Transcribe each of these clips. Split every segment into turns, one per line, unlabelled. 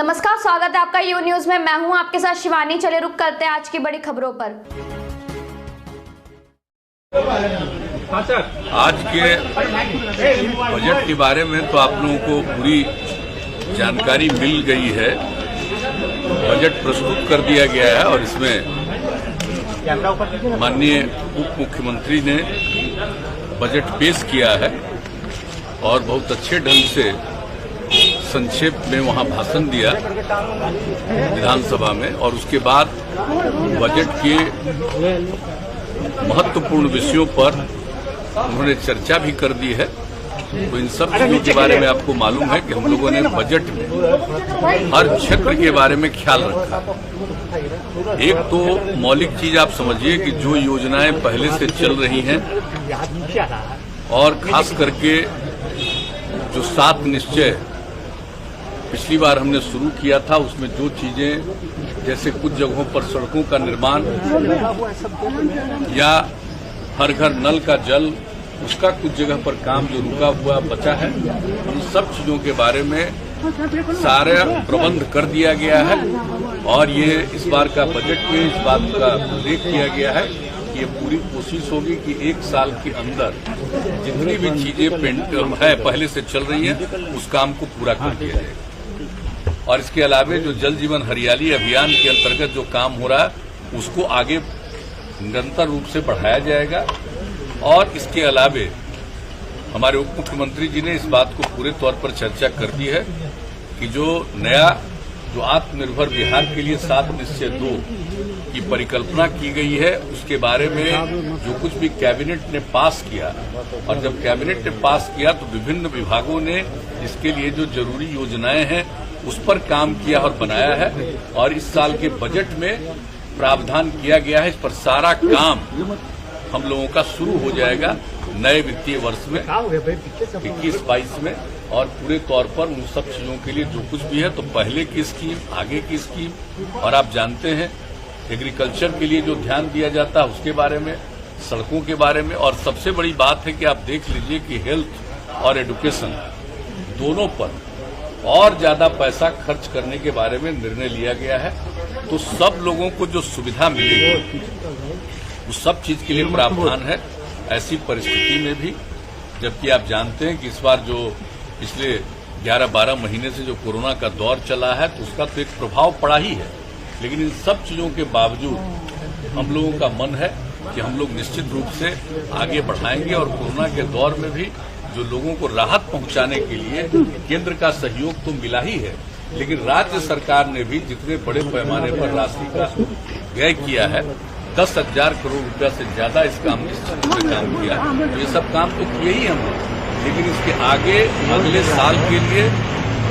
नमस्कार, स्वागत है आपका यू न्यूज में। मैं हूं आपके साथ शिवानी। चले रुक करते हैं आज की बड़ी खबरों पर।
आज के बजट के बारे में तो आप लोगों को पूरी जानकारी मिल गई है। बजट प्रस्तुत कर दिया गया है और इसमें माननीय उप मुख्यमंत्री ने बजट पेश किया है और बहुत अच्छे ढंग से संक्षेप में वहां भाषण दिया विधानसभा में, और उसके बाद बजट के महत्वपूर्ण विषयों पर उन्होंने चर्चा भी कर दी है। तो इन सब चीजों के बारे में आपको मालूम है कि हम लोगों ने बजट में हर क्षेत्र के बारे में ख्याल रखा। एक तो मौलिक चीज आप समझिए कि जो योजनाएं पहले से चल रही हैं और खास करके जो 7 निश्चय पिछली बार हमने शुरू किया था, उसमें जो चीजें जैसे कुछ जगहों पर सड़कों का निर्माण या हर घर नल का जल, उसका कुछ जगह पर काम जो रुका हुआ बचा है, उन सब चीजों के बारे में सारा प्रबंध कर दिया गया है। और ये इस बार का बजट में इस बात का उल्लेख किया गया है कि ये पूरी कोशिश होगी कि 1 साल के अंदर जितनी भी चीजें है पहले से चल रही हैं उस काम को पूरा कर दिया जाएगा। और इसके अलावा जो जल जीवन हरियाली अभियान के अंतर्गत जो काम हो रहा है उसको आगे निरंतर रूप से बढ़ाया जाएगा। और इसके अलावा हमारे उप मुख्यमंत्री जी ने इस बात को पूरे तौर पर चर्चा कर दी है कि जो नया जो आत्मनिर्भर बिहार के लिए 7 निश्चय 2 की परिकल्पना की गई है, उसके बारे में जो कुछ भी कैबिनेट ने पास किया, और जब कैबिनेट ने पास किया तो विभिन्न विभागों ने इसके लिए जो जरूरी योजनाएं हैं उस पर काम किया और बनाया है। और इस साल के बजट में प्रावधान किया गया है, इस पर सारा काम हम लोगों का शुरू हो जाएगा नए वित्तीय वर्ष में 21-22 में। और पूरे तौर पर उन सब चीजों के लिए जो कुछ भी है, तो पहले की स्कीम, आगे की स्कीम, और आप जानते हैं एग्रीकल्चर के लिए जो ध्यान दिया जाता है उसके बारे में, सड़कों के बारे में। और सबसे बड़ी बात है कि आप देख लीजिए कि हेल्थ और एजुकेशन दोनों पर और ज्यादा पैसा खर्च करने के बारे में निर्णय लिया गया है। तो सब लोगों को जो सुविधा मिलेगी उस सब चीज के लिए प्रावधान है ऐसी परिस्थिति में भी। जबकि आप जानते हैं कि इस बार जो पिछले 11-12 महीने से जो कोरोना का दौर चला है तो उसका तो एक प्रभाव पड़ा ही है, लेकिन इन सब चीजों के बावजूद हम लोगों का मन है कि हम लोग निश्चित रूप से आगे बढ़ाएंगे। और कोरोना के दौर में भी जो लोगों को राहत पहुंचाने के लिए केंद्र का सहयोग तो मिला ही है, लेकिन राज्य सरकार ने भी जितने बड़े पैमाने पर राशि का व्यय किया है, 10,000 करोड़ रुपया से ज्यादा इस काम में काम किया। तो ये सब काम तो किए ही हम लोग, लेकिन इसके आगे अगले साल के लिए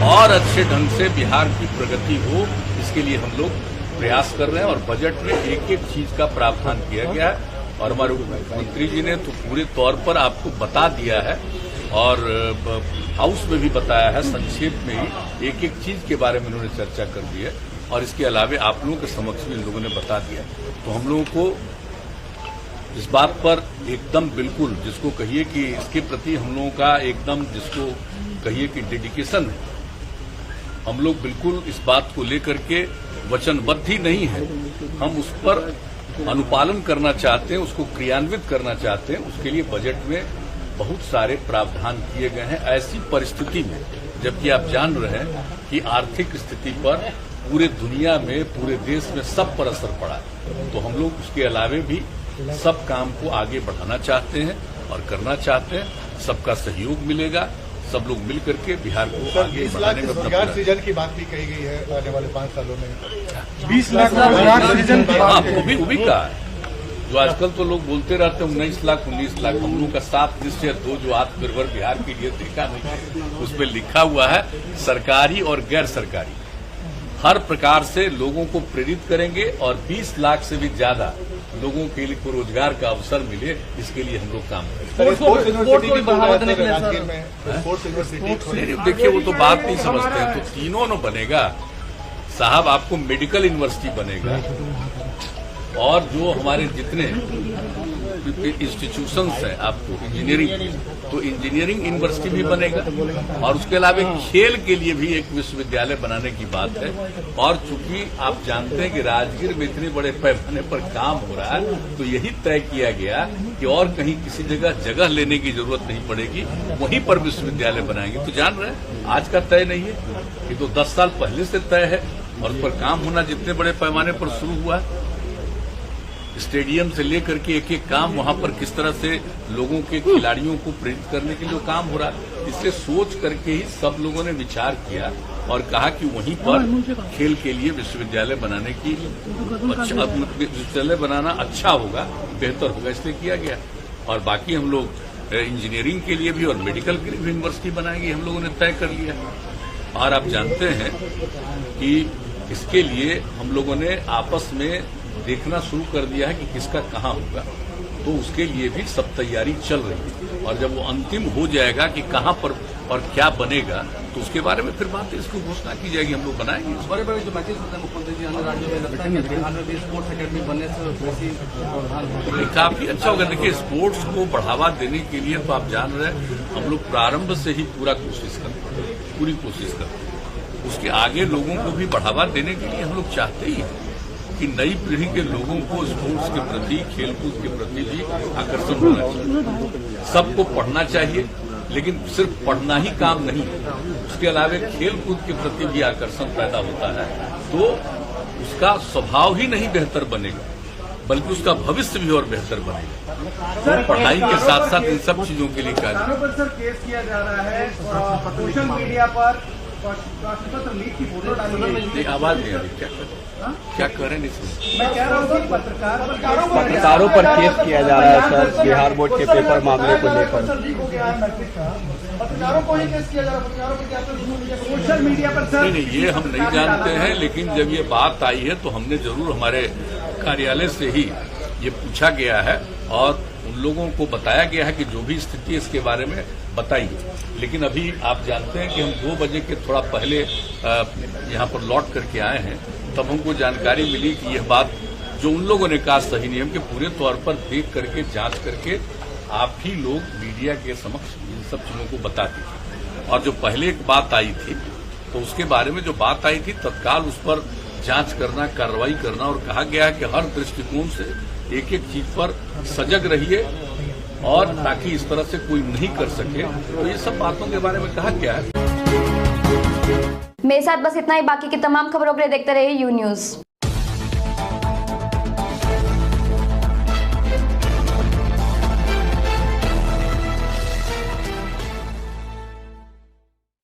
और अच्छे ढंग से बिहार की प्रगति हो, इसके लिए हम लोग प्रयास कर रहे हैं। और बजट में एक एक चीज का प्रावधान किया गया है और हमारे मुख्यमंत्री जी ने तो पूरे तौर पर आपको बता दिया है और हाउस में भी बताया है, संक्षेप में ही एक एक चीज के बारे में उन्होंने चर्चा कर दी है। और इसके अलावा आप लोगों के समक्ष भी इन लोगों ने बता दिया। तो हम लोगों को इस बात पर एकदम बिल्कुल, जिसको कहिए कि इसके प्रति हम लोगों का एकदम, जिसको कहिए कि डेडिकेशन है, हम लोग बिल्कुल इस बात को लेकर के वचनबद्ध ही नहीं है। हम उस पर अनुपालन करना चाहते हैं, उसको क्रियान्वित करना चाहते हैं। उसके लिए बजट में बहुत सारे प्रावधान किए गए हैं ऐसी परिस्थिति में, जबकि आप जान रहे हैं कि आर्थिक स्थिति पर पूरे दुनिया में, पूरे देश में सब पर असर पड़ा है। तो हम लोग उसके अलावे भी सब काम को आगे बढ़ाना चाहते हैं और करना चाहते हैं। सबका सहयोग मिलेगा, सब लोग मिल करके बिहार को आगे बढ़ाने में
रोजगार सृजन की बात भी कही गई है आने वाले 5 सालों में
20 लाख रोजगार सृजन।
हाँ, वो भी कहा है। जो आजकल तो लोग बोलते रहते हैं 19 लाख 19 लाख, हम लोगों का 7 निश्चय 2 जो आत्मनिर्भर बिहार के लिए देखा नहीं, उसमें लिखा हुआ है सरकारी और गैर सरकारी हर प्रकार से लोगों को प्रेरित करेंगे और 20 लाख से भी ज्यादा लोगों के लिए रोजगार का अवसर मिले, इसके लिए हम लोग काम करेंगे। देखिए वो तो बात नहीं समझते हैं, तो तीनों न बनेगा साहब। आपको मेडिकल यूनिवर्सिटी बनेगा, और जो हमारे जितने इंस्टीट्यूशंस हैं आपको इंजीनियरिंग, तो इंजीनियरिंग यूनिवर्सिटी भी बनेगा और उसके अलावा खेल के लिए भी एक विश्वविद्यालय बनाने की बात है। और चूंकि आप जानते हैं कि राजगीर में इतने बड़े पैमाने पर काम हो रहा है, तो यही तय किया गया कि और कहीं किसी जगह लेने की जरूरत नहीं पड़ेगी, वहीं पर विश्वविद्यालय बनाएंगे। तो जान रहे हैं आज का तय नहीं है, ये तो 10 साल पहले से तय है और उस पर काम होना जितने बड़े पैमाने पर शुरू हुआ है। स्टेडियम से लेकर के एक एक काम वहां पर किस तरह से लोगों के खिलाड़ियों को प्रेरित करने के लिए काम हो रहा है, इसलिए सोच करके ही सब लोगों ने विचार किया और कहा कि वहीं पर खेल के लिए विश्वविद्यालय बनाने की विश्वविद्यालय बनाना अच्छा होगा, बेहतर होगा, इसलिए किया गया। और बाकी हम लोग इंजीनियरिंग के लिए भी और मेडिकल के लिए भी यूनिवर्सिटी बनाएंगे, हम लोगों ने तय कर लिया। और आप जानते हैं कि इसके लिए हम लोगों ने आपस में देखना शुरू कर दिया है कि किसका कहाँ होगा, तो उसके लिए भी सब तैयारी चल रही है। और जब वो अंतिम हो जाएगा कि कहाँ पर और क्या बनेगा, तो उसके बारे में फिर बात इसको घोषणा की जाएगी, हम लोग बनाएंगे।
बड़े बड़े जो मैचेस होते हैं मुख्यमंत्री जी अन्य राज्यों में, लगता है कि बिहार में भी स्पोर्ट्स अकेडमी बनने से
काफी अच्छा होगा। देखिए, स्पोर्ट्स को बढ़ावा देने के लिए तो आप जान रहे हैं हम लोग प्रारंभ से ही पूरी कोशिश करते हैं। उसके आगे लोगों को भी बढ़ावा देने के लिए हम लोग चाहते ही हैं कि नई पीढ़ी के लोगों को स्पोर्ट्स के प्रति, खेलकूद के प्रति भी आकर्षण होना चाहिए। सबको पढ़ना चाहिए, लेकिन सिर्फ पढ़ना ही काम नहीं, उसके अलावा खेलकूद के प्रति भी आकर्षण पैदा होता है, तो उसका स्वभाव ही नहीं बेहतर बनेगा, बल्कि उसका भविष्य भी और बेहतर बनेगा। तो पढ़ाई के साथ साथ इन सब चीजों के लिए कार्य
पर सर केस किया जा रहा है, सोशल मीडिया पर राष्ट्रपति लीग की फोटो डाली है।
आवाज नहीं आ रही, क्या कह रहे हैं इसमें?
मैं कह रहा हूँ कि
पत्रकारों पर केस किया जा रहा है सर, बिहार बोर्ड के पेपर मामले को लेकर।
पत्रकारों को ही केस किया जा रहा है, पत्रकारों को क्या सोशल मीडिया पर सर?
नहीं, ये हम नहीं जानते हैं, लेकिन जब ये बात आई है तो हमने जरूर हमारे कार्यालय से ही ये पूछा गया है और उन लोगों को बताया गया है कि जो भी स्थिति इसके बारे में बताइए। लेकिन अभी आप जानते हैं कि हम 2 बजे के थोड़ा पहले यहाँ पर लौट करके आए हैं, तब हमको जानकारी मिली कि यह बात जो उन लोगों ने कहा सही नहीं, हम के पूरे तौर पर देख करके जांच करके आप ही लोग मीडिया के समक्ष इन सब चीजों को बता दीजिए। और जो पहले एक बात आई थी, तो उसके बारे में जो बात आई थी तत्काल उस पर जांच करना, कार्रवाई करना, और कहा गया है कि हर दृष्टिकोण से एक एक चीज पर सजग रहिए और ताकि इस तरह से कोई नहीं कर सके। तो ये सब बातों के बारे में कहा गया है।
मेरे साथ बस इतना ही। बाकी की तमाम खबरों के लिए देखते रहिए यू न्यूज़।